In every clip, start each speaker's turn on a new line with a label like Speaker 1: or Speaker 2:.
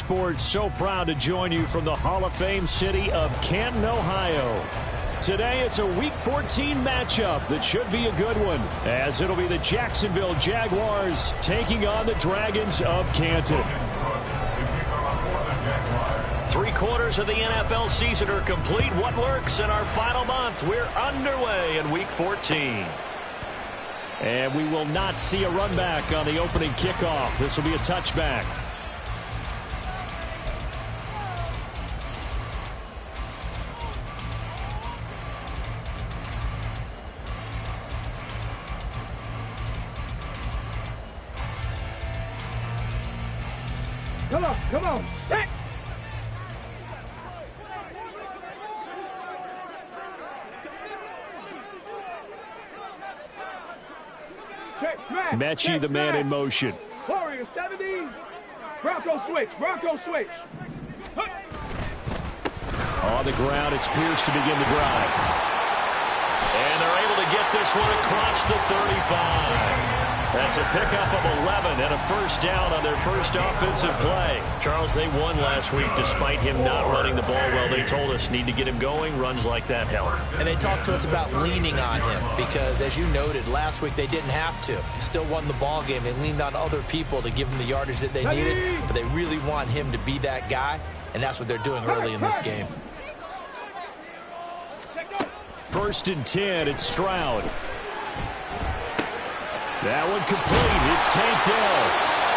Speaker 1: Sports, so proud to join you from the Hall of Fame city of Canton, Ohio. Today, it's a Week 14 matchup that should be a good one, as it'll be the Jacksonville Jaguars taking on the Dragons of Canton. 3/4 of the NFL season are complete. What lurks in our final month? We're underway in Week 14. And we will not see a run back on the opening kickoff. This will be a touchback.
Speaker 2: Come on, set!
Speaker 1: Mechie, the man in motion.
Speaker 2: Warrior 70. Bronco switch.
Speaker 1: On the ground, it's Pierce to begin the drive. And they're able to get this one across the 35. That's a pickup of 11 and a first down on their first offensive play. Charles, they won last week despite him not running the ball well. They told us need to get him going. Runs like that help.
Speaker 3: And they talked to us about leaning on him because, as you noted, last week they didn't have to. Still won the ball game. They leaned on other people to give them the yardage that they needed, but they really want him to be that guy, and that's what they're doing early in this game.
Speaker 1: 1st and 10, it's Stroud. That one complete. It's Tank Dell.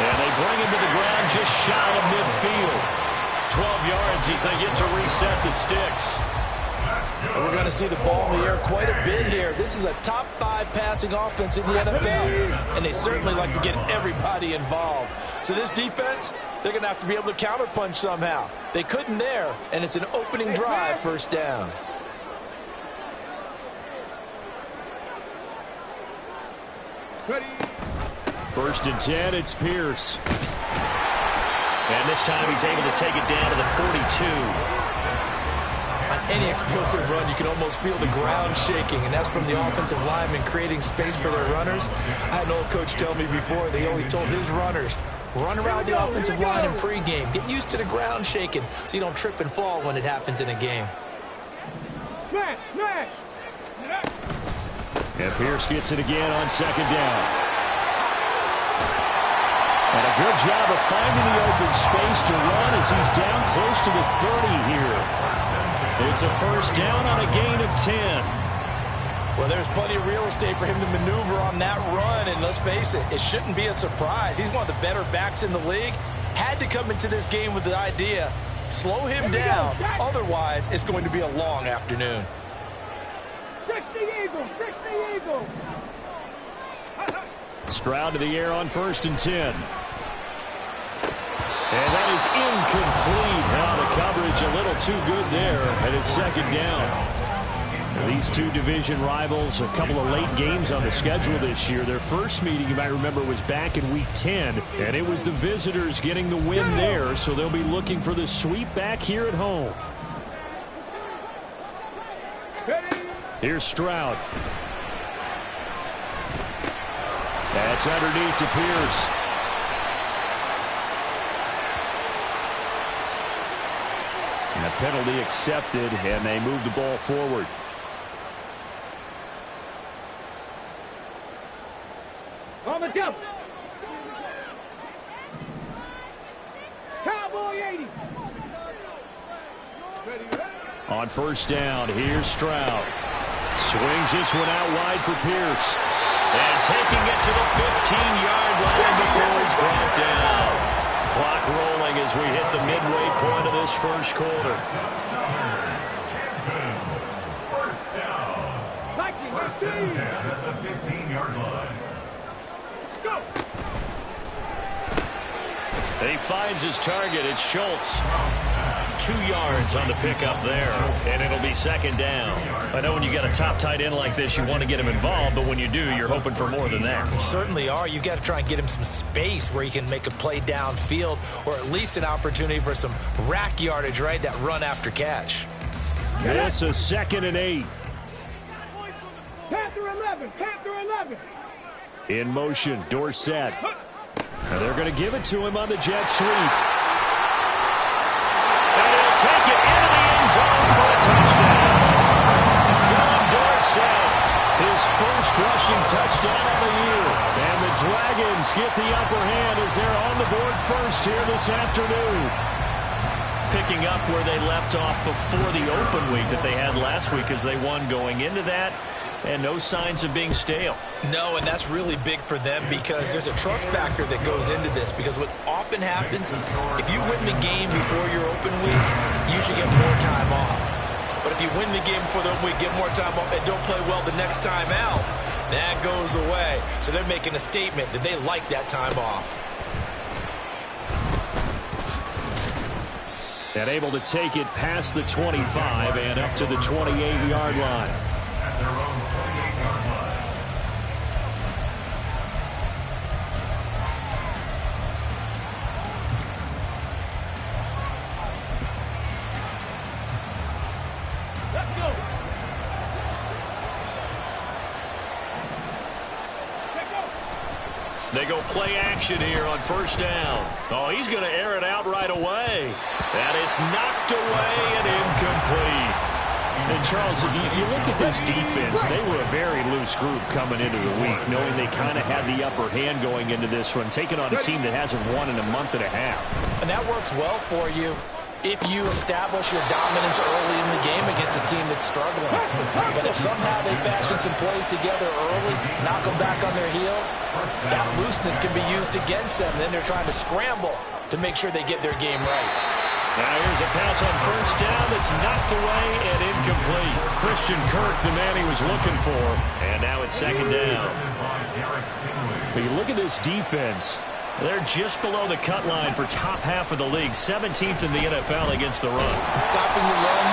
Speaker 1: And they bring him to the ground just shy of midfield. 12 yards as they get to reset the sticks.
Speaker 3: And we're going to see the ball in the air quite a bit here. This is a top 5 passing offense in the NFL, and they certainly like to get everybody involved. So this defense, they're going to have to be able to counterpunch somehow. They couldn't there, and it's an opening drive, first down.
Speaker 1: First and 10, it's Pierce. And this time he's able to take it down to the 42.
Speaker 3: On any explosive run, you can almost feel the ground shaking, and that's from the offensive linemen creating space for their runners. I had an old coach tell me before, they always told his runners, run around the offensive line in pregame. Get used to the ground shaking so you don't trip and fall when it happens in a game.
Speaker 1: And Pierce gets it again on 2nd down. And a good job of finding the open space to run as he's down close to the 30 here. It's a first down on a gain of 10.
Speaker 3: Well, there's plenty of real estate for him to maneuver on that run, and let's face it, it shouldn't be a surprise. He's one of the better backs in the league. Had to come into this game with the idea, slow him down, otherwise it's going to be a long afternoon.
Speaker 2: 60 Eagle.
Speaker 1: Stroud to the air on 1st and 10. And that is incomplete. Now the coverage a little too good there, and it's 2nd down. These two division rivals, a couple of late games on the schedule this year. Their first meeting, you might remember, was back in Week 10, and it was the visitors getting the win there, so they'll be looking for the sweep back here at home. Here's Stroud. That's underneath to Pierce. And a penalty accepted, and they move the ball forward.
Speaker 2: On the jump. Cowboy 80.
Speaker 1: On 1st down, here's Stroud. Swings this one out wide for Pierce. And taking it to the 15-yard line before he's brought down. Clock rolling as we hit the midway point of this first quarter.
Speaker 4: First down. First and 10 at the 15-yard line.
Speaker 2: Let's go.
Speaker 1: And he finds his target. It's Schultz. 2 yards on the pickup there, and it'll be 2nd down. I know when you got a top tight end like this, you want to get him involved, but when you do, you're hoping for more than that.
Speaker 3: You certainly are. You got to try and get him some space where he can make a play downfield, or at least an opportunity for some rack yardage, right? That run after catch.
Speaker 1: This is 2nd and 8.
Speaker 2: Panther 11.
Speaker 1: In motion, Dorsett. And they're going to give it to him on the jet sweep. His first rushing touchdown of the year. And the Dragons get the upper hand as they're on the board first here this afternoon. Picking up where they left off before the open week that they had last week as they won going into that. And no signs of being stale.
Speaker 3: No, and that's really big for them because there's a trust factor that goes into this. Because what often happens, if you win the game before your open week, you should get more time off. But if you win the game before the open week, get more time off, and don't play well the next time out, that goes away. So they're making a statement that they like that time off.
Speaker 1: And able to take it past the 25 and up to the 28-yard line.
Speaker 4: At their own 28-yard line.
Speaker 2: Let's go.
Speaker 1: They go play action here on first down. Oh, he's going to air it out right away. And it's knocked away and incomplete. And, Charles, you look at this defense, they were a very loose group coming into the week, knowing they kind of had the upper hand going into this one, taking on a team that hasn't won in a month and a half.
Speaker 3: And that works well for you if you establish your dominance early in the game against a team that's struggling. But if somehow they fashion some plays together early, knock them back on their heels, that looseness can be used against them. Then they're trying to scramble to make sure they get their game right.
Speaker 1: Now here's a pass on first down that's knocked away and incomplete. Christian Kirk, the man he was looking for. And now it's second down. But you look at this defense. They're just below the cut line for top half of the league, 17th in the NFL against the run.
Speaker 3: Stopping the run,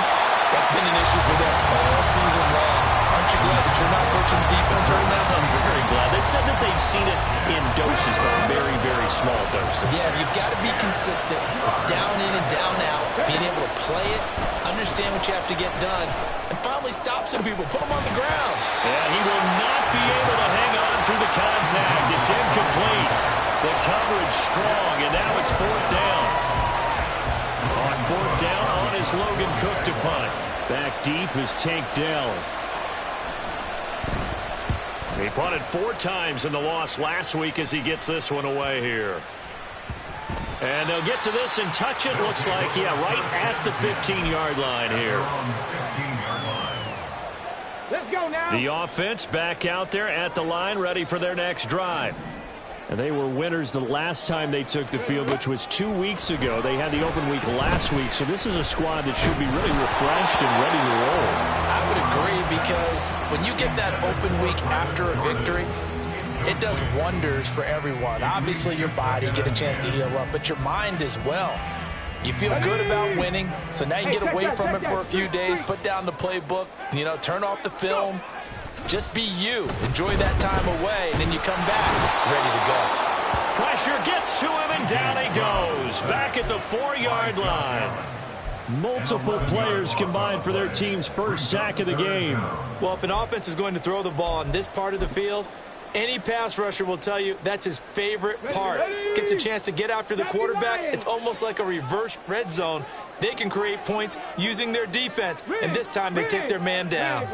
Speaker 3: that's been an issue for them all season long. Aren't you glad that you're not coaching the defense right now?
Speaker 1: I'm very glad. They said that they've seen it in doses, but very, very small doses.
Speaker 3: Yeah, you've got to be consistent. It's down in and down out, being able to play it, understand what you have to get done, and finally stop some people, put them on the ground.
Speaker 1: Yeah, he will not be able to hang on through the contact. It's incomplete. The coverage strong, and now it's fourth down. On fourth down, on is Logan Cook to punt. Back deep is Tank Dell. He punted 4 times in the loss last week as he gets this one away here. And they'll get to this and touch it. Looks like, yeah, right at the 15-yard line here.
Speaker 2: Let's go now.
Speaker 1: The offense back out there at the line, ready for their next drive. And they were winners the last time they took the field, which was 2 weeks ago. They had the open week last week, so this is a squad that should be really refreshed and ready to roll.
Speaker 3: I would agree, because when you get that open week after a victory, it does wonders for everyone. Obviously, your body, get a chance to heal up, but your mind as well. You feel good about winning, so now you get away from it for a few days, put down the playbook, turn off the film. Just be you. Enjoy that time away, and then you come back ready to go.
Speaker 1: Pressure gets to him, and down he goes. Back at the 4-yard line. Multiple players combined for their team's first sack of the game.
Speaker 5: Well, if an offense is going to throw the ball on this part of the field, any pass rusher will tell you that's his favorite part. Gets a chance to get after the quarterback. It's almost like a reverse red zone. They can create points using their defense, and this time they take their man down.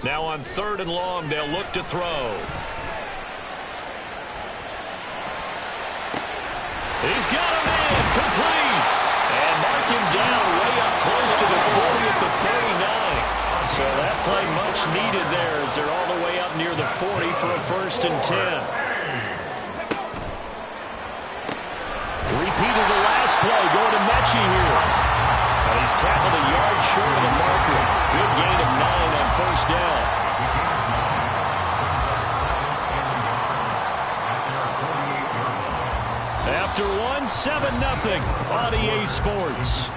Speaker 1: Now on 3rd and long, they'll look to throw. He's got a man, complete. And mark him down way up close to the 40 at the 39. So that play much needed there as they're all the way up near the 40 for a 1st and 10. Repeated the last play, going to Mechie here. And he's tackled a yard short of the marker. Good gain of 9 on 1st down. After 7-0 on EA Sports.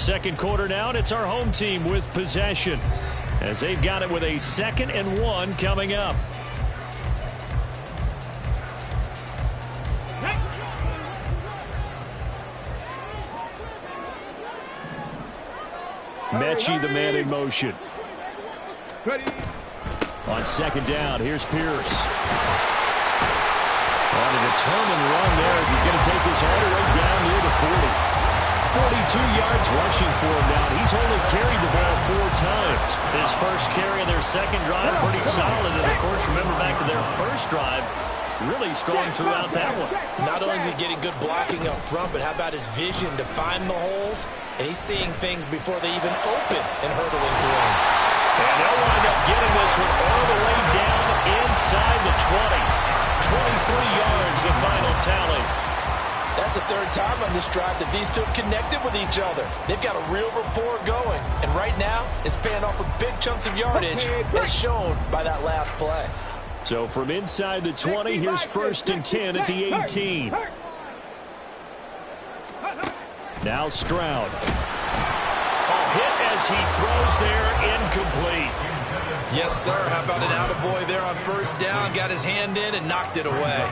Speaker 1: Second quarter now, and it's our home team with possession as they've got it with a 2nd and 1 coming up. Mechie, the man in motion.
Speaker 2: Ready.
Speaker 1: On 2nd down, here's Pierce. On a determined run there as he's going to take this all the way down near the 40. 42 yards rushing for him now. He's only carried the ball 4 times. His first carry of their second drive, pretty solid. And, of course, remember back to their first drive, really strong throughout that one.
Speaker 5: Not only is he getting good blocking up front, but how about his vision to find the holes? And he's seeing things before they even open and hurdling through them.
Speaker 1: And they'll wind up getting this one all the way down inside the 20. 23 yards, the final tally.
Speaker 5: That's the third time on this drive that these two have connected with each other. They've got a real rapport going. And right now, it's paying off with big chunks of yardage, as shown by that last play.
Speaker 1: So from inside the 20, here's 1st and 10 at the 18. Now Stroud. Hit as he throws there, incomplete.
Speaker 5: Yes, sir. How about an attaboy there on first down? Got his hand in and knocked it away.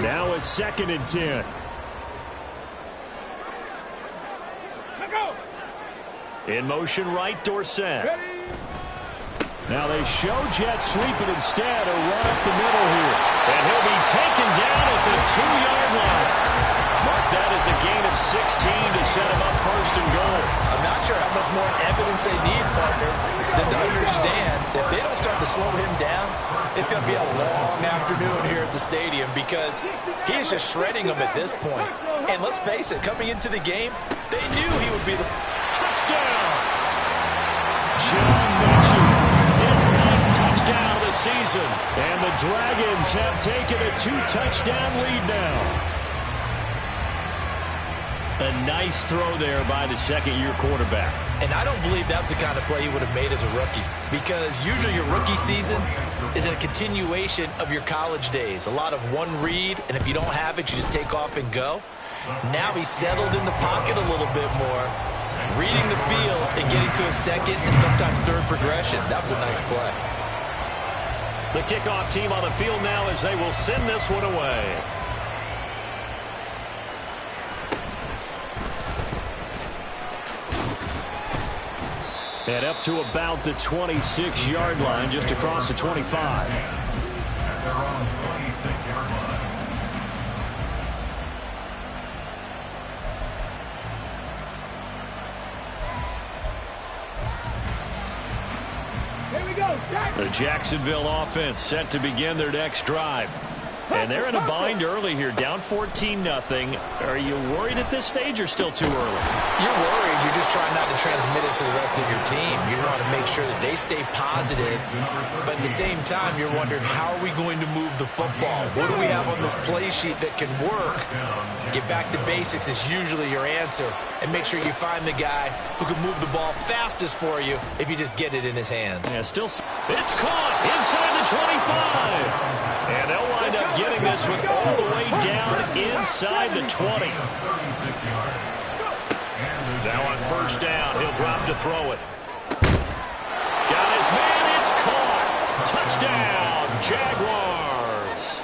Speaker 1: Now a 2nd and 10. In motion right, Dorsett. Now they show jet sweeping instead, a run up the middle here. And he'll be taken down at the 2-yard line. Mark that as a gain of 16 to set him up 1st and goal.
Speaker 5: I'm not sure how much more evidence they need, partner, than to understand that if they don't start to slow him down, it's going to be a long afternoon here at the stadium because he is just shredding them at this point. And let's face it, coming into the game, they knew he would be the
Speaker 1: touchdown. John Mitchell, his 9th touchdown of the season. And the Dragons have taken a 2-touchdown lead now. A nice throw there by the second-year quarterback.
Speaker 5: And I don't believe that was the kind of play he would have made as a rookie because usually your rookie season is a continuation of your college days. A lot of one read, and if you don't have it, you just take off and go. Now he's settled in the pocket a little bit more, reading the field and getting to a second and sometimes third progression. That was a nice play.
Speaker 1: The kickoff team on the field now as they will send this one away. And up to about the 26-yard line, just across the 25.
Speaker 4: At their own 26-yard line.
Speaker 2: Here we go, Jack.
Speaker 1: The Jacksonville offense set to begin their next drive. And they're in a bind early here, down 14-0. Are you worried at this stage or still too early?
Speaker 5: You're worried. You're just trying not to transmit it to the rest of your team. You want to make sure that they stay positive. But at the same time, you're wondering, how are we going to move the football? What do we have on this play sheet that can work? Get back to basics is usually your answer. And make sure you find the guy who can move the ball fastest for you if you just get it in his hands.
Speaker 1: Yeah, still. It's caught inside the 25. And they'll wind up getting this one all the way down inside the 20. Now on first down, he'll drop to throw it. Got his man, it's caught. Touchdown, Jaguars.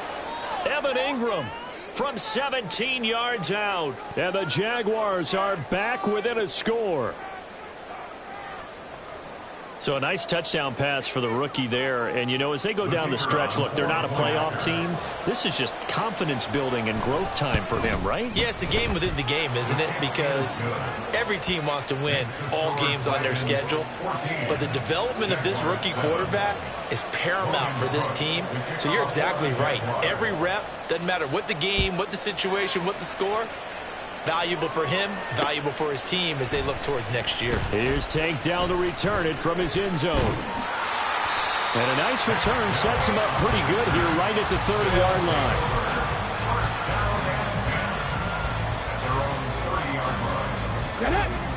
Speaker 1: Evan Ingram from 17 yards out. And the Jaguars are back within a score. So a nice touchdown pass for the rookie there. And, you know, as they go down the stretch, look, they're not a playoff team. This is just confidence building and growth time for him, right?
Speaker 5: Yeah, it's a game within the game, isn't it? Because every team wants to win all games on their schedule. But the development of this rookie quarterback is paramount for this team. So you're exactly right. Every rep, doesn't matter what the game, what the situation, what the score, valuable for him, valuable for his team as they look towards next year.
Speaker 1: Here's Tank down to return it from his end zone. And a nice return sets him up pretty good here right at the 30-yard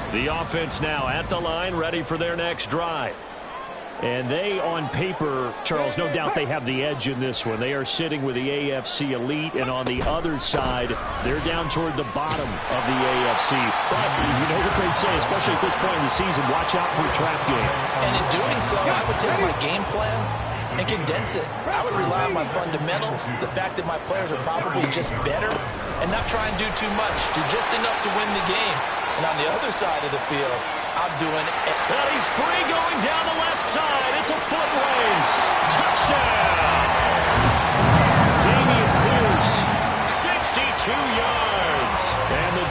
Speaker 1: line. The offense now at the line, ready for their next drive. And they, on paper, Charles, no doubt they have the edge in this one. They are sitting with the AFC elite, and on the other side, they're down toward the bottom of the AFC. But you know what they say, especially at this point in the season, watch out for a trap game.
Speaker 5: And in doing so, I would take my game plan and condense it. I would rely on my fundamentals, the fact that my players are probably just better, and not try and do too much, do just enough to win the game. And on the other side of the field, I'm doing it.
Speaker 1: Well, he's free going down the left side. It's a foot race. Touchdown. Damian Pierce, 62 yards. And the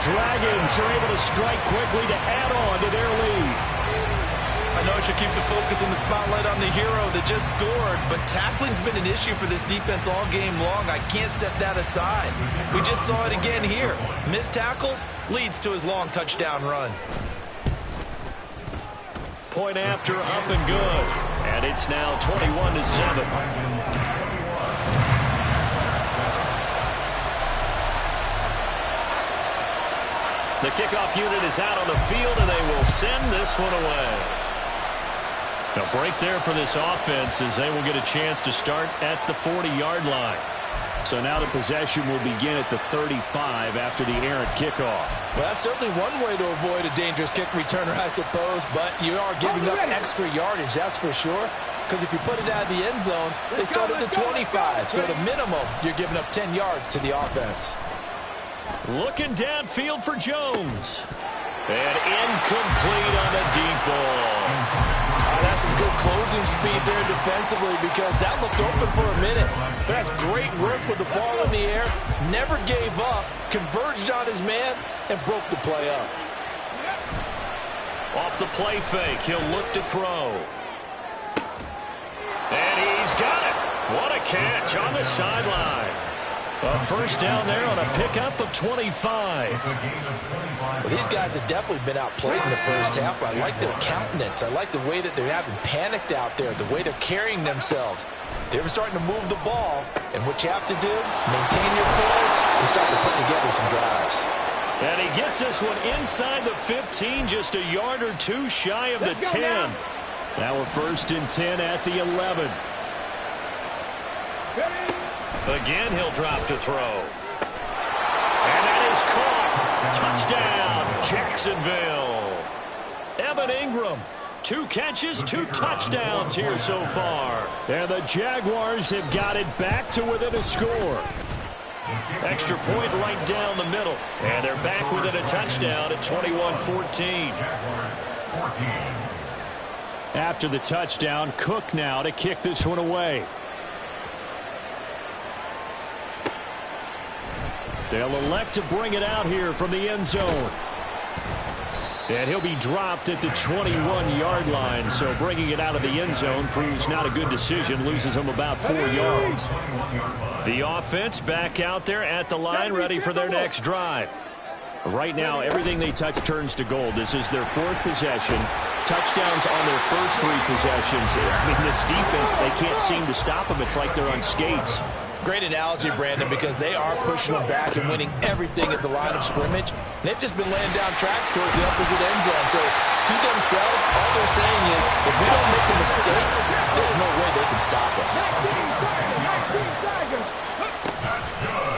Speaker 1: likely to add on to their lead.
Speaker 3: I know I should keep the focus and the spotlight on the hero that just scored, but tackling's been an issue for this defense all game long. I can't set that aside. We just saw it again here. Missed tackles leads to his long touchdown run.
Speaker 1: Point after, up and good. And it's now 21-7. The kickoff unit is out on the field, and they will send this one away. A break there for this offense as they will get a chance to start at the 40-yard line. So now the possession will begin at the 35 after the errant kickoff.
Speaker 5: Well, that's certainly one way to avoid a dangerous kick returner, I suppose, but you are giving up extra yardage, that's for sure. Because if you put it out of the end zone, they start at the 25. So the minimum, you're giving up 10 yards to the offense.
Speaker 1: Looking downfield for Jones. And incomplete on the deep ball.
Speaker 5: That's some good closing speed there defensively because that looked open for a minute. But that's great work with the ball in the air. Never gave up, converged on his man, and broke the play up.
Speaker 1: Off the play fake, he'll look to throw. And he's got it. What a catch on the sideline. A first down there on a pickup of 25.
Speaker 5: Well, these guys have definitely been outplayed in the first half. I like their countenance. I like the way that they're having panicked out there, the way they're carrying themselves. They're starting to move the ball, and what you have to do, maintain your poise and start to put together some drives.
Speaker 1: And he gets this one inside the 15, just a yard or two shy of the 10. Now a 1st and 10 at the 11. Again, he'll drop to throw. And that is caught. Touchdown, Jacksonville. Evan Ingram, 2 catches, 2 touchdowns here so far. And the Jaguars have got it back to within a score. Extra point right down the middle. And they're back within a touchdown at 21-14. After the touchdown, Cook now to kick this one away. They'll elect to bring it out here from the end zone. And he'll be dropped at the 21-yard line, so bringing it out of the end zone proves not a good decision, loses him about 4 yards. The offense back out there at the line, ready for their next drive. Right now, everything they touch turns to gold. This is their 4th possession. Touchdowns on their first 3 possessions. I mean, this defense, they can't seem to stop them. It's like they're on skates.
Speaker 5: Great analogy, Brandon, because they are pushing them back and winning everything at the line of scrimmage. They've just been laying down tracks towards the opposite end zone. So to themselves, all they're saying is, if we don't make a mistake, there's no way they can stop us.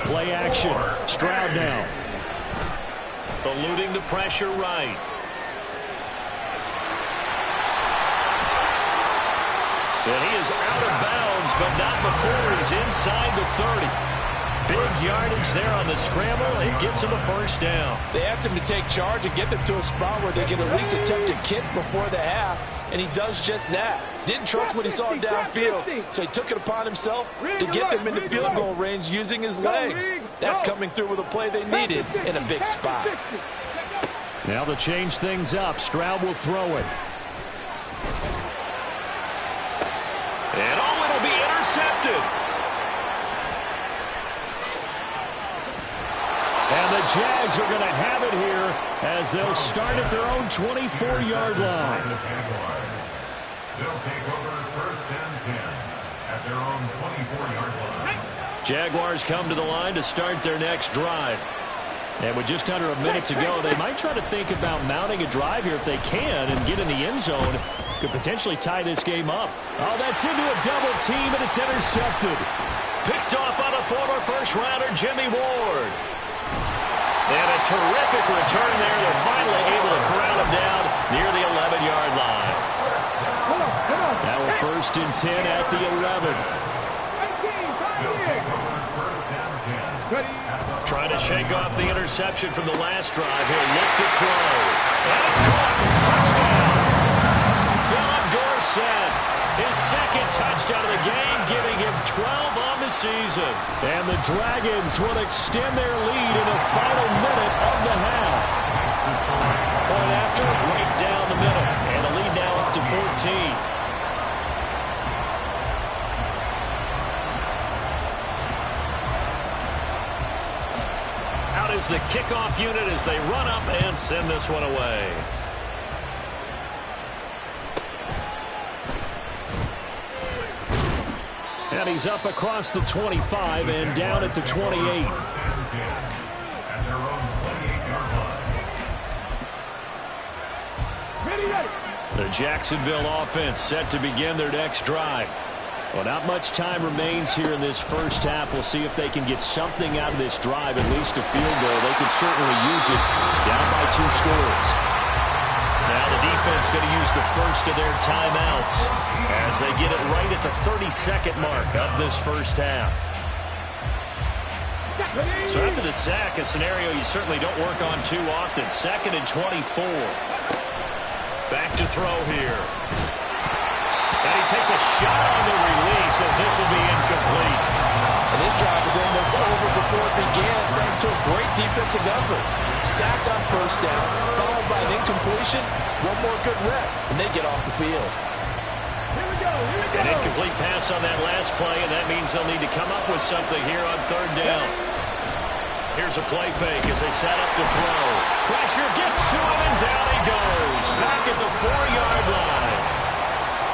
Speaker 1: Play action. Stroud now. Eluding the pressure right. And he is out of bounds, but not before he's inside the 30. Big yardage there on the scramble. It gets him a first down.
Speaker 5: They asked him to take charge and get them to a spot where they can at least attempt a kick before the half, and he does just that. Didn't trust what he saw downfield, so he took it upon himself to get them into field goal range using his legs. That's coming through with a play they needed in a big spot.
Speaker 1: Now to change things up, Stroud will throw it. And it'll be intercepted. And the Jags are going to have it here as they'll start at their own 24-yard line.
Speaker 4: They'll take over 1st and 10 at their own 24-yard line.
Speaker 1: Jaguars come to the line to start their next drive. And with just under a minute to go, they might try to think about mounting a drive here if they can and get in the end zone. Could potentially tie this game up. Oh, that's into a double team, and it's intercepted. Picked off by the former first-rounder, Jimmy Ward. And a terrific return there. They're finally able to corral him down near the 11-yard line. Now we're 1st and 10 at the 11. Trying to shake off the interception from the last drive. He'll look to throw. And it's caught. Touchdown. Philip Dorsett. His 2nd touchdown of the game, giving him 12 on the season. And the Dragons will extend their lead in the final minute of the half. point after, right down the middle. And the lead now up to 14. Out is the kickoff unit as they run up and send this one away. And he's up across the 25 and down at the 28. The Jacksonville offense set to begin their next drive. Well, not much time remains here in this first half. We'll see if they can get something out of this drive, at least a field goal. They could certainly use it, down by 2 scores. Now the defense going to use the first of their timeouts as they get it right at the 32nd mark of this first half. So after the sack, a scenario you certainly don't work on too often. 2nd and 24. Back to throw here. And he takes a shot on the release as this will be incomplete.
Speaker 3: And this drive is almost over before it began thanks to a great defensive effort. Sacked on first down, followed by an incompletion. One more good rep, and they get off the field.
Speaker 2: Here we go.
Speaker 1: An incomplete pass on that last play, and that means they'll need to come up with something here on 3rd down. Here's a play fake as they set up to throw. Pressure gets to him, and down he goes. Back at the 4-yard line.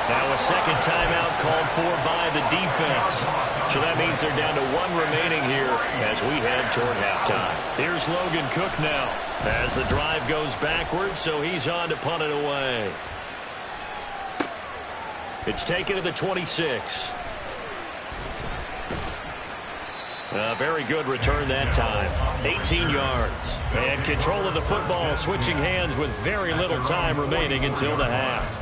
Speaker 1: Now a second timeout called for by the defense. So that means they're down to 1 remaining here as we head toward halftime. Here's Logan Cook now as the drive goes backwards, so he's on to punt it away. It's taken to the 26. A very good return that time. 18 yards. And control of the football, switching hands with very little time remaining until the half.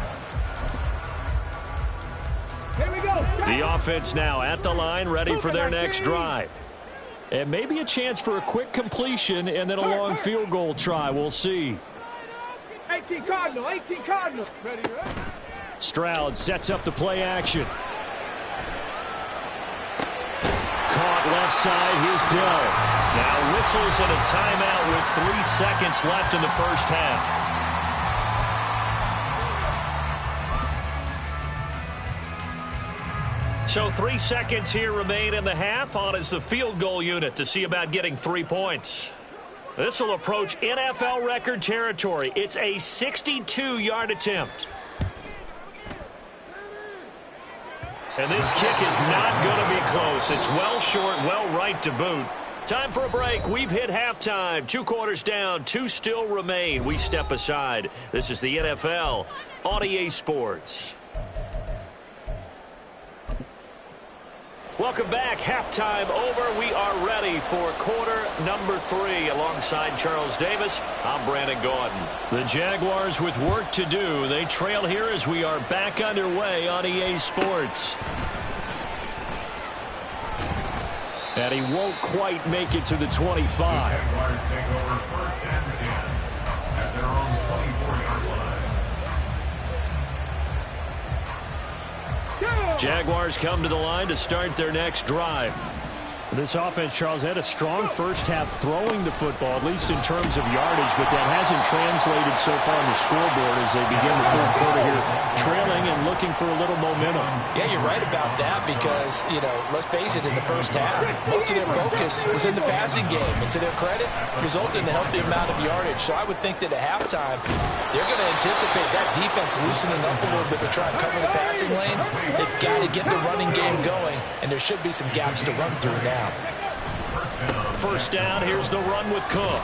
Speaker 2: Here we go.
Speaker 1: The offense now at the line, ready for their next drive. And maybe a chance for a quick completion and then a long field goal try. We'll see.
Speaker 2: 18 Cardinal. 18 Cardinal. Ready, right?
Speaker 1: Stroud sets up the play action. Caught left side. Here's Dell. Now whistles and a timeout with 3 seconds left in the first half. So 3 seconds here remain in the half. On is the field goal unit to see about getting 3 points. This will approach NFL record territory. It's a 62-yard attempt. And this kick is not going to be close. It's well short, well right to boot. Time for a break. We've hit halftime. 2 quarters down, 2 still remain. We step aside. This is the NFL on EA Sports. Welcome back. Halftime over. We are ready for quarter number 3. Alongside Charles Davis, I'm Brandon Gordon. The Jaguars with work to do. They trail here as we are back underway on EA Sports. And he won't quite make it to the 25.
Speaker 4: The Jaguars take over 1st and 10 at their own 24-yard line.
Speaker 1: Jaguars come to the line to start their next drive. This offense, Charles, had a strong first half throwing the football, at least in terms of yardage, but that hasn't translated so far on the scoreboard as they begin the 3rd quarter here, trailing and looking for a little momentum.
Speaker 3: Yeah, you're right about that because, you know, let's face it, in the first half, most of their focus was in the passing game. And to their credit, resulted in a healthy amount of yardage. So I would think that at halftime, they're going to anticipate that defense loosening up a little bit to try and cover the passing lanes. They've got to get the running game going, and there should be some gaps to run through now.
Speaker 1: First down, here's the run with Cook.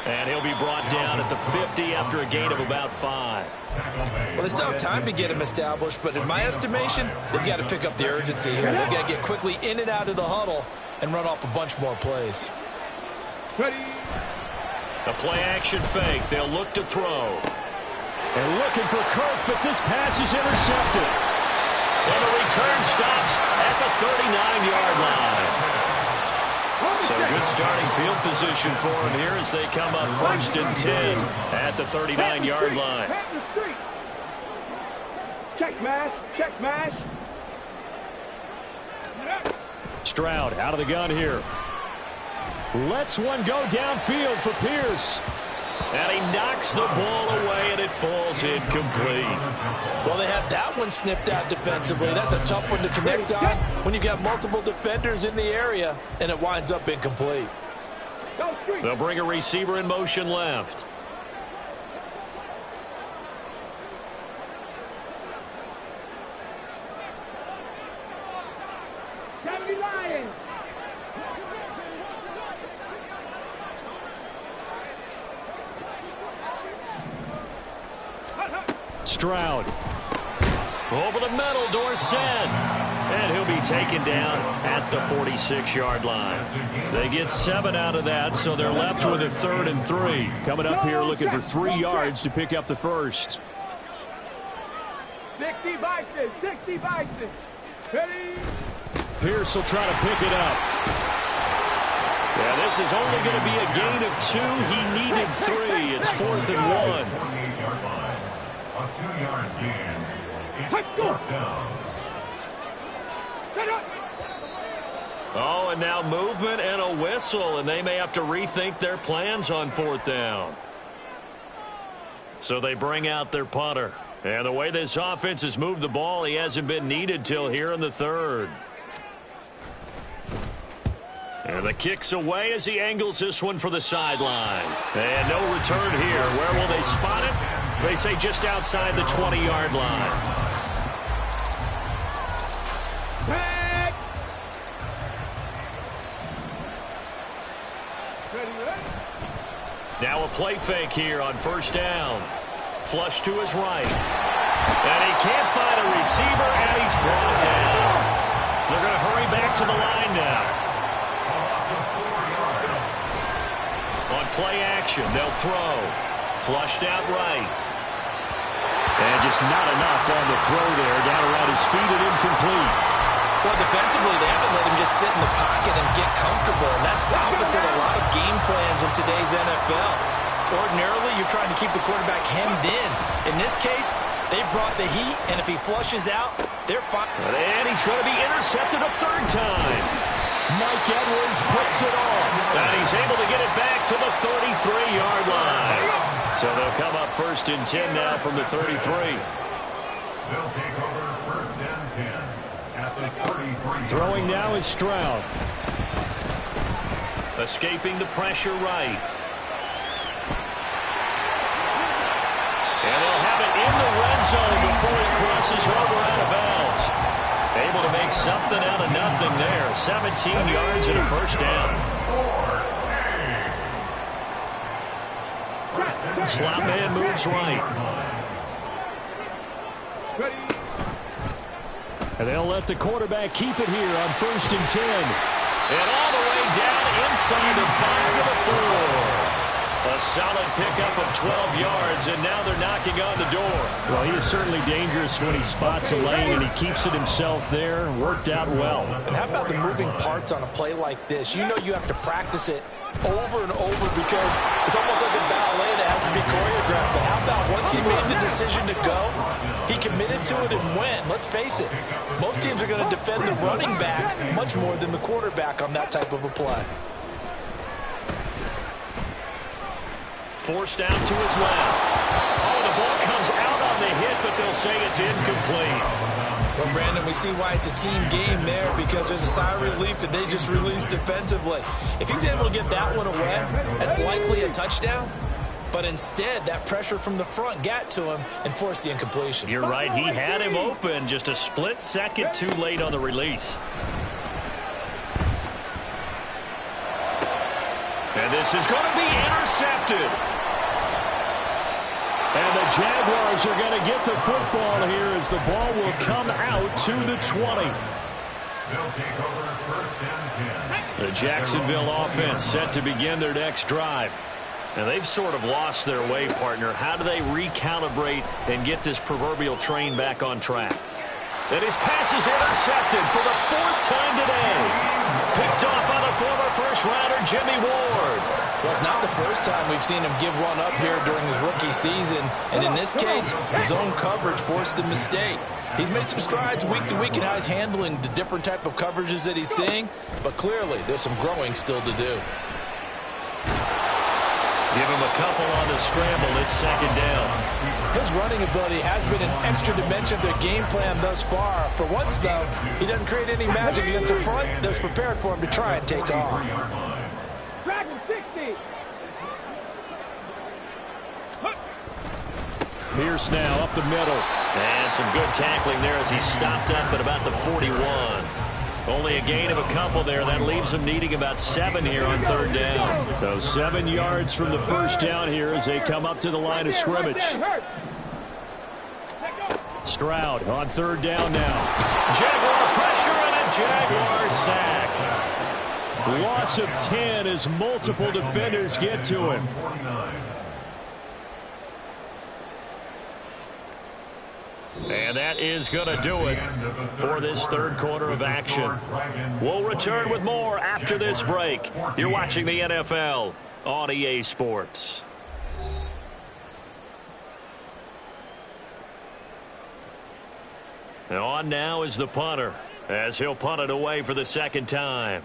Speaker 1: And he'll be brought down at the 50 after a gain of about 5.
Speaker 3: Well, they still have time to get him established, but in my estimation, they've got to pick up the urgency here. They've got to get quickly in and out of the huddle and run off a bunch more plays.
Speaker 2: Ready.
Speaker 1: A play action fake. They'll look to throw. They're looking for Kirk, but this pass is intercepted. And the return stops at the 39-yard line. So good starting field position for him here as they come up 1st and 10 at the 39-yard line.
Speaker 2: Check smash. Check smash.
Speaker 1: Stroud out of the gun here. Lets one go downfield for Pierce. And he knocks the ball away, and it falls incomplete.
Speaker 3: Well, they have that one snipped out defensively. That's a tough one to connect on when you got multiple defenders in the area, and it winds up incomplete.
Speaker 1: They'll bring a receiver in motion left. Stroud. Over the middle, Dorsett. And he'll be taken down at the 46-yard line. They get 7 out of that, so they're left with a 3rd and 3. Coming up here looking for 3 yards to pick up the first.
Speaker 2: 60 Bison, 60 Bison. Ready?
Speaker 1: Pierce will try to pick it up. Yeah, this is only going to be a gain of 2. He needed 3. It's 4th and 1.
Speaker 4: 48-yard line. A 2-yard gain. It's 4th down.
Speaker 1: Oh, and now movement and a whistle, and they may have to rethink their plans on 4th down. So they bring out their punter. And the way this offense has moved the ball, he hasn't been needed till here in the 3rd. And the kick's away as he angles this one for the sideline. And no return here. Where will they spot it? They say just outside the 20-yard line. Now a play fake here on 1st down. Flush to his right. And he can't find a receiver, and he's brought down. They're going to hurry back to the line now. On play action, they'll throw. Flushed out right. And just not enough on the throw there. Down around his feet and incomplete.
Speaker 3: Well, defensively, they haven't let him just sit in the pocket and get comfortable, and that's opposite a lot of game plans in today's NFL. Ordinarily, you're trying to keep the quarterback hemmed in. In this case, they brought the heat, and if he flushes out, they're fine.
Speaker 1: And he's going to be intercepted a 3rd time. Mike Edwards picks it off. And he's able to get it back to the 33-yard line. So they'll come up 1st and 10 now from the 33.
Speaker 4: They'll take over 1st and 10 at the 33.
Speaker 1: Throwing now is Stroud. Escaping the pressure right. And they'll have it in the red zone before he crosses over out of bounds. Able to make something out of nothing there. 17 yards and a 1st down. Slot man moves right. And they'll let the quarterback keep it here on 1st and 10. And all the way down inside the 5 to the 4. A solid pickup of 12 yards, and now they're knocking on the door. Well, he is certainly dangerous when he spots a lane, and he keeps it himself there. Worked out well.
Speaker 3: And how about the moving parts on a play like this? You know you have to practice it over and over because it's almost like a ballet that has to be choreographed. But how about once he made the decision to go, he committed to it and went. Let's face it, most teams are going to defend the running back much more than the quarterback on that type of a play.
Speaker 1: Forced out to his left. Oh, the ball comes out on the hit, but they'll say it's incomplete.
Speaker 3: Well, Brandon, we see why it's a team game there because there's a sigh of relief that they just released defensively. If he's able to get that one away, that's likely a touchdown. But instead, that pressure from the front got to him and forced the incompletion.
Speaker 1: You're right. He had him open just a split second too late on the release. And this is going to be intercepted. And the Jaguars are going to get the football here as the ball will come out to the 20.
Speaker 4: They'll take over 1st and 10.
Speaker 1: The Jacksonville offense set to begin their next drive. And they've sort of lost their way, partner. How do they recalibrate and get this proverbial train back on track? And his pass is intercepted for the 4th time today. Picked off by the former first-rounder Jimmy Ward.
Speaker 3: Well, it's not the first time we've seen him give one up here during his rookie season. And in this case, zone coverage forced the mistake. He's made some strides week to week in how he's handling the different type of coverages that he's seeing. But clearly, there's some growing still to do.
Speaker 1: Give him a couple on the scramble. It's second down.
Speaker 3: His running ability has been an extra dimension of their game plan thus far. For once, though, he doesn't create any magic against the front that's prepared for him to try and take off.
Speaker 2: Dragon 60.
Speaker 1: Pierce now up the middle. And some good tackling there as he stopped up at about the 41. Only a gain of a couple there. That leaves him needing about 7 here on third down. So 7 yards from the first down here as they come up to the line of scrimmage. Stroud on third down now. Jaguar pressure and a Jaguar sack. Loss of 10 as multiple defenders get to him. And that is going to do it for this third quarter of action. We'll return with more after this break. You're watching the NFL on EA Sports. And on now is the punter as he'll punt it away for the second time.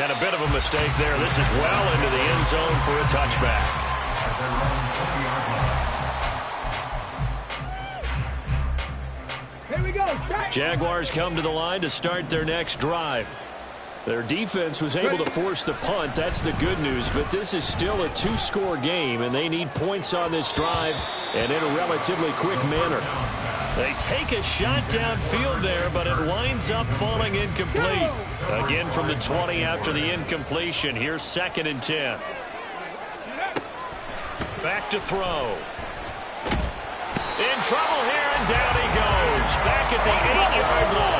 Speaker 1: And a bit of a mistake there. This is well into the end zone for a touchback.
Speaker 2: Here we go.
Speaker 1: Jaguars come to the line to start their next drive. Their defense was able to force the punt. That's the good news. But this is still a 2-score game, and they need points on this drive and in a relatively quick manner. They take a shot downfield there, but it winds up falling incomplete. Again from the 20 after the incompletion. Here's 2nd and 10. Back to throw. In trouble here, and down he goes. Back at the 8-yard line.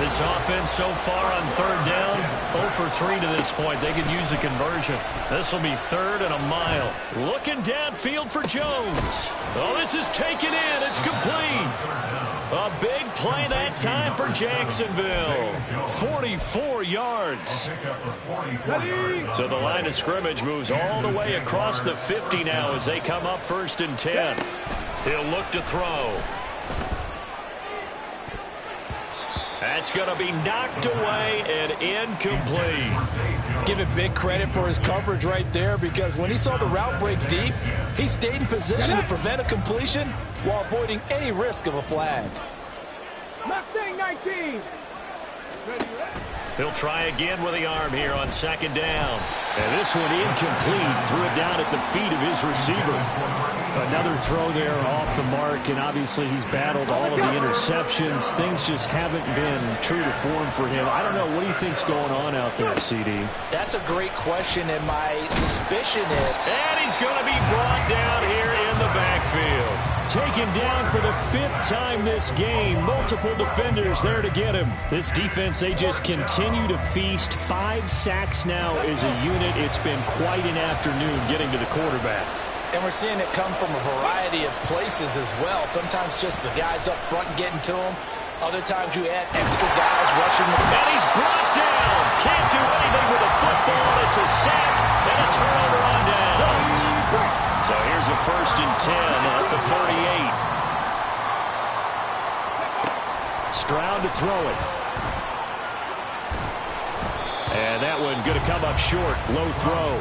Speaker 1: This offense so far on third down, 0 for 3 to this point. They could use a conversion. This will be 3rd and a mile. Looking downfield for Jones. Oh, this is taken in. It's complete. A big play that time for Jacksonville. 44 yards. So the line of scrimmage moves all the way across the 50 now as they come up 1st and 10. He'll look to throw. That's going to be knocked away and incomplete.
Speaker 3: Give it big credit for his coverage right there, because when he saw the route break deep, he stayed in position to prevent a completion while avoiding any risk of a flag.
Speaker 2: Mustang 19.
Speaker 1: He'll try again with the arm here on 2nd down. And this one incomplete. Threw it down at the feet of his receiver. Another throw there off the mark, and obviously he's battled all of the interceptions. Things just haven't been true to form for him. I don't know. What do you think's going on out there, CD?
Speaker 3: That's a great question, and my suspicion is...
Speaker 1: And he's going to be brought down here in the backfield. Taken down for the 5th time this game. Multiple defenders there to get him. This defense, they just continue to feast. 5 sacks now as a unit. It's been quite an afternoon getting to the quarterback.
Speaker 3: And we're seeing it come from a variety of places as well. Sometimes just the guys up front getting to him. Other times you add extra guys rushing the field.
Speaker 1: And he's brought down. Can't do anything with a football. It's a sack and a turnover on downs. So here's a 1st and 10 at the 38. Stroud to throw it. And that one going to come up short. Low throw.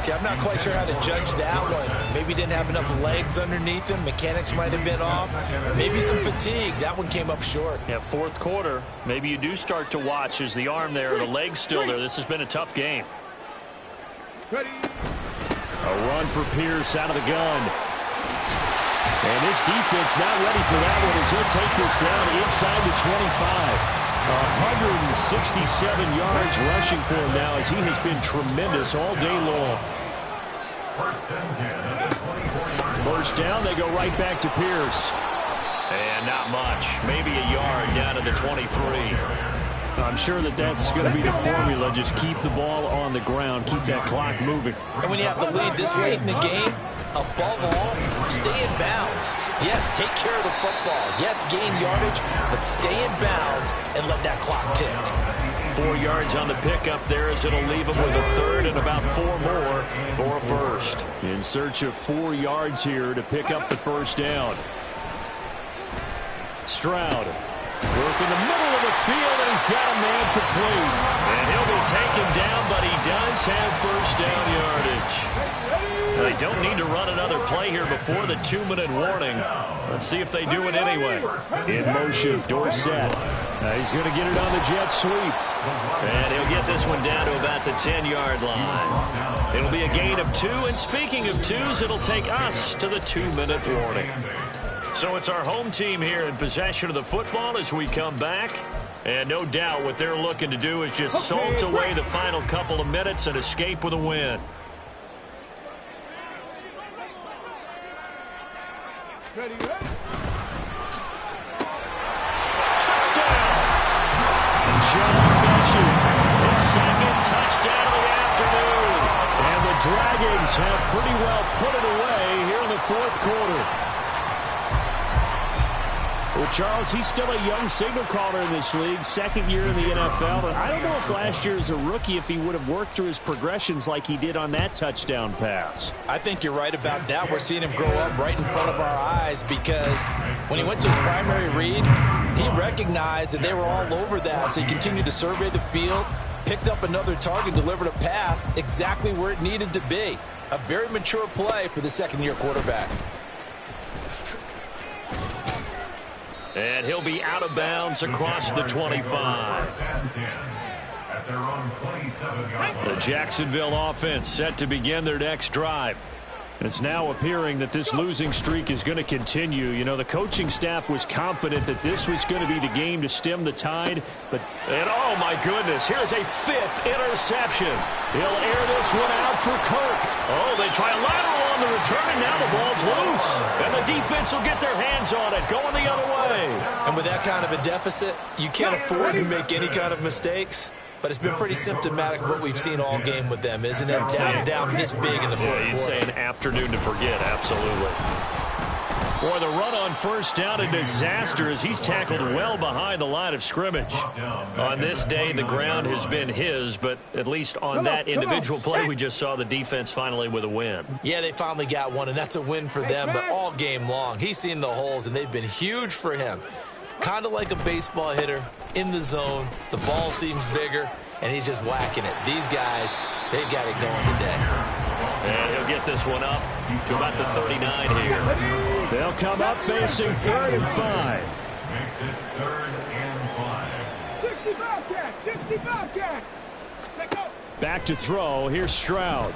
Speaker 3: See, I'm not quite sure how to judge that one. Maybe didn't have enough legs underneath him. Mechanics might have been off. Maybe some fatigue. That one came up short.
Speaker 1: Yeah, 4th quarter. Maybe you do start to watch as the arm there, the leg's still there. This has been a tough game.
Speaker 2: Ready.
Speaker 1: A run for Pierce out of the gun. And this defense not ready for that one as he'll take this down inside the 25. 167 yards rushing for him now as he has been tremendous all day long. 1st down, they go right back to Pierce. And not much. Maybe a yard down to the 23. I'm sure that's going to be the formula. Just keep the ball on the ground. Keep that clock moving.
Speaker 3: And when you have the lead this late in the game, above all, stay in bounds. Yes, take care of the football. Yes, gain yardage, but stay in bounds and let that clock tick.
Speaker 1: 4 yards on the pickup there as it'll leave him with a third and about 4 more for a first.
Speaker 6: In search of 4 yards here to pick up the first down. Stroud. Work in the middle of the field, and he's got a man complete.
Speaker 1: And he'll be taken down, but he does have first down yardage. They don't need to run another play here before the 2-minute warning. Let's see if they do it anyway.
Speaker 6: In motion, Dorsett. He's going to get it on the jet sweep.
Speaker 1: And he'll get this one down to about the 10-yard line. It'll be a gain of 2, and speaking of 2s, it'll take us to the 2-minute warning. So it's our home team here in possession of the football as we come back. And no doubt what they're looking to do is just salt away the final couple of minutes and escape with a win. Touchdown! John Mitchell, his second touchdown of the afternoon.
Speaker 6: And the Dragons have pretty well put it away here in the fourth quarter. Well, Charles, he's still a young signal caller in this league, second year in the NFL. But I don't know if last year as a rookie, if he would have worked through his progressions like he did on that touchdown pass.
Speaker 3: I think you're right about that. We're seeing him grow up right in front of our eyes because when he went to his primary read, he recognized that they were all over that. So he continued to survey the field, picked up another target, delivered a pass exactly where it needed to be. A very mature play for the second-year quarterback.
Speaker 1: And he'll be out of bounds across the 25.
Speaker 6: The Jacksonville offense set to begin their next drive. It's now appearing that this losing streak is going to continue. You know, the coaching staff was confident that this was going to be the game to stem the tide.
Speaker 1: And oh my goodness, here's a 5th interception. He'll air this one out for Kirk. Oh, they try a lateral on the return, and now the ball's loose. And the defense will get their hands on it, going the other way.
Speaker 5: And with that kind of a deficit, you can't afford to make any kind of mistakes. But it's been pretty symptomatic of what we've seen all game with them, isn't it? Down this big in the fourth quarter.
Speaker 1: You'd say an afternoon to forget, absolutely. Boy, the run on first down, a disaster as he's tackled well behind the line of scrimmage. On this day, the ground has been his, but at least on that individual play, we just saw the defense finally with a win.
Speaker 5: Yeah, they finally got one, and that's a win for them, but all game long, he's seen the holes, and they've been huge for him. Kind of like a baseball hitter in the zone. The ball seems bigger, and he's just whacking it. These guys, they've got it going today.
Speaker 1: And he'll get this one up to about the 39 here.
Speaker 6: They'll come up facing 3rd and 5.
Speaker 4: Makes it 3rd and 5.
Speaker 2: 60 Bobcat! 60 Bobcat! Let go!
Speaker 6: Back to throw. Here's Stroud.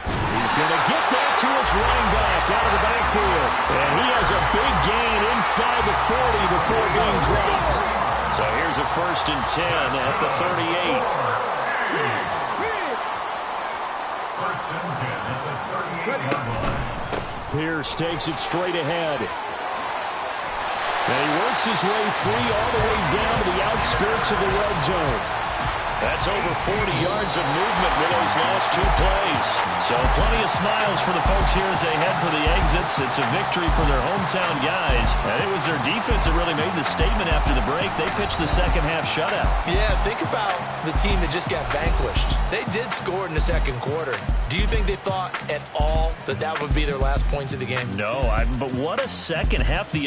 Speaker 6: He's going to get that to his running back out of the backfield. And he has a big gain inside the 40 before being dropped.
Speaker 1: So here's a 1st and 10 at the 38.
Speaker 4: 1st and 10 at the 38-yard line.
Speaker 6: Pierce takes it straight ahead. And he works his way free all the way down to the outskirts of the red zone.
Speaker 1: That's over 40 yards of movement with those last 2 plays. So plenty of smiles for the folks here as they head for the exits. It's a victory for their hometown guys. And it was their defense that really made the statement after the break. They pitched the second half shutout.
Speaker 5: Yeah, think about the team that just got vanquished. They did score in the second quarter. Do you think they thought at all that that would be their last points of the game?
Speaker 1: No, but what a second half the